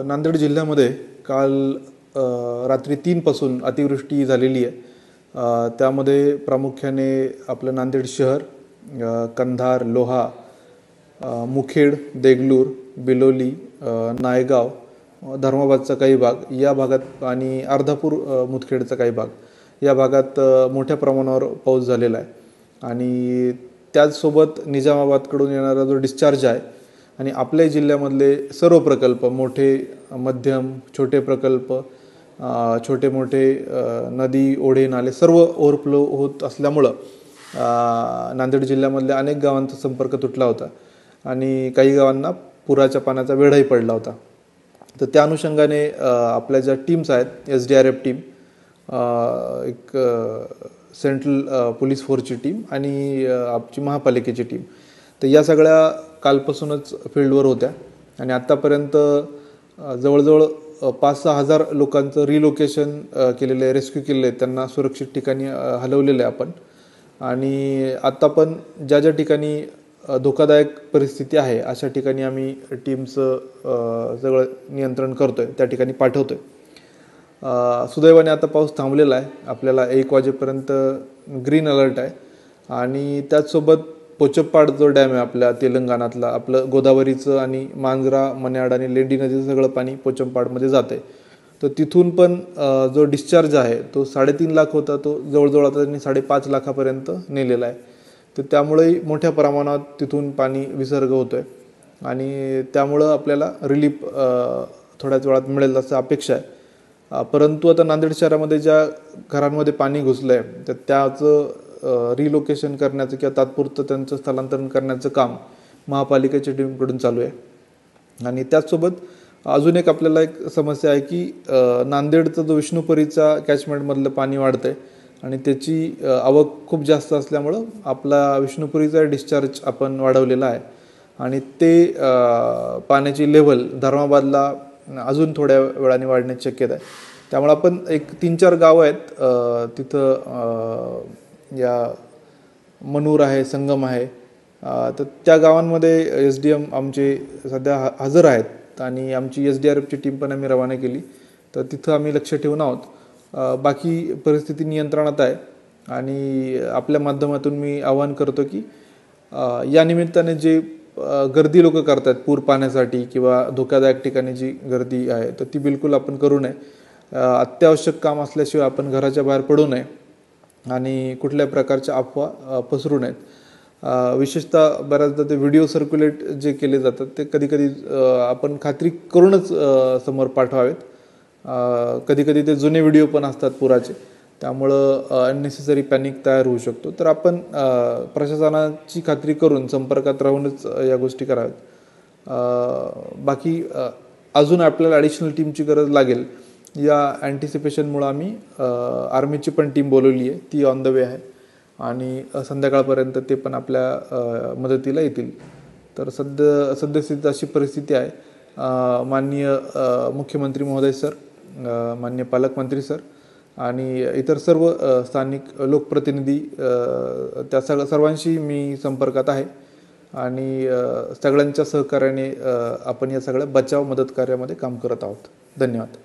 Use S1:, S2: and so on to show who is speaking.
S1: नांदेड जिल्ह्यामध्ये काल रात्री 3 पासून अतिवृष्टी झालेली आहे. त्यामध्ये प्रामुख्याने आपलं नांदेड शहर, कंधार, लोहा, मुखेड, देगलूर, बिलोली, नायगाव, धर्माबादचा काही भाग या भागात आणि अर्धापूर मुदखेडचा काही भाग या भागात मोठ्या प्रमाणावर पाऊस झालेला आहे. आणि त्याचसोबत निजामाबादकडून येणारा जो डिस्चार्ज आहे आणि आपल्या जिल्ह्यामधले सर्व प्रकल्प, मोठे, मध्यम, छोटे प्रकल्प, छोटे मोठे नदी, ओढे, नाले सर्व ओव्हरफ्लो होत असल्यामुळं नांदेड जिल्ह्यामधल्या अनेक गावांचा संपर्क तुटला होता आणि काही गावांना पुराच्या पाण्याचा वेढाही पडला होता. तर त्या अनुषंगाने आपल्या ज्या टीम्स आहेत, SDRF टीम, एक सेंट्रल पोलीस फोर्सची टीम आणि आमची महापालिकेची टीम, तर या सगळ्या कालपासूनच फील्डवर होत्या आणि आत्तापर्यंत जवळजवळ 5-6 हजार लोकांचं रिलोकेशन केलेलं आहे, रेस्क्यू केलेलं आहे, त्यांना सुरक्षित ठिकाणी हलवलेलं आहे आपण. आणि आत्ता पण ज्या ज्या ठिकाणी धोकादायक परिस्थिती आहे अशा ठिकाणी आम्ही टीमचं सगळं नियंत्रण करतो आहे, त्या ठिकाणी पाठवतो आहे. सुदैवाने आता पाऊस थांबलेला आहे. आपल्याला 1 वाजेपर्यंत ग्रीन अलर्ट आहे आणि त्याचसोबत पोचप्पाड जो डॅम आहे आपल्या तेलंगणातला, आपलं गोदावरीचं आणि मांजरा, मन्याड आणि लेंडी नदीचं सगळं पाणी पोचप्पाडमध्ये जातं आहे. तर तिथून पण जो डिस्चार्ज आहे तो 3.5 लाख होता, तो जवळजवळ आता त्यांनी 5.5 लाखापर्यंत नेलेला आहे. तर त्यामुळेही मोठ्या प्रमाणात तिथून पाणी विसर्ग होतो आहे आणि त्यामुळं आपल्याला रिलीफ थोड्याच वेळात मिळेल असं अपेक्षा आहे. परंतु आता नांदेड शहरामध्ये ज्या घरांमध्ये पाणी घुसलं आहे तर त्याचं रिलोकेशन करण्याचं किंवा तात्पुरतं त्यांचं स्थलांतरण करण्याचं काम महापालिकेच्या टीमकडून चालू आहे. आणि त्याचसोबत अजून एक आपल्याला एक समस्या आहे की नांदेडचं जो विष्णुपुरीचा कॅचमेंटमधलं पाणी वाढतं आहे आणि त्याची आवक खूप जास्त असल्यामुळं आपला विष्णुपुरीचा डिस्चार्ज आपण वाढवलेला आहे आणि ते पाण्याची लेव्हल धर्माबादला अजून थोड्या वेळाने वाढण्याची शक्यता आहे. त्यामुळे आपण एक 3-4 गावं आहेत तिथं, या मनूर आहे, संगम आहे, तर त्या गावांमध्ये SDM आमचे सध्या हजर आहेत आणि आमची SDRFची टीम पण आम्ही रवाना केली. तर तिथं आम्ही लक्ष ठेवून आहोत. बाकी परिस्थिती नियंत्रणात आहे आणि आपल्या माध्यमातून मी आवाहन करतो की या निमित्ताने जे गर्दी लोक करतात पूर पाण्यासाठी किंवा धोकादायक ठिकाणी जी गर्दी आहे तर ती बिलकुल आपण करू नये. अत्यावश्यक काम असल्याशिवाय आपण घराच्या बाहेर पडू नये आणि कुठल्या प्रकारच्या अफवा पसरू नयेत. विशेषतः बऱ्याचदा ते व्हिडिओ सर्क्युलेट जे केले जातात ते कधीकधी आपण खात्री करूनच समोर पाठवावेत. कधीकधी ते जुने व्हिडिओ पण असतात पुराचे, त्यामुळं अननेसेसरी पॅनिक तयार होऊ शकतो. तर आपण प्रशासनाची खात्री करून संपर्कात राहूनच या गोष्टी कराव्यात. बाकी अजून आपल्याला ॲडिशनल टीमची गरज लागेल. या अँटिसिपेशनमुळं आम्ही आर्मीची पण टीम बोलवली आहे, ती ऑन द वे आहे आणि संध्याकाळपर्यंत ते पण आपल्या मदतीला येतील. तर सद्यस्थिती अशी परिस्थिती आहे. माननीय मुख्यमंत्री महोदय सर, माननीय पालकमंत्री सर आणि इतर सर्व स्थानिक लोकप्रतिनिधी, त्या सर्वांशी मी संपर्कात आहे आणि सगळ्यांच्या सहकार्याने आपण या सगळ्या बचाव मदत कार्यामध्ये काम करत आहोत. धन्यवाद.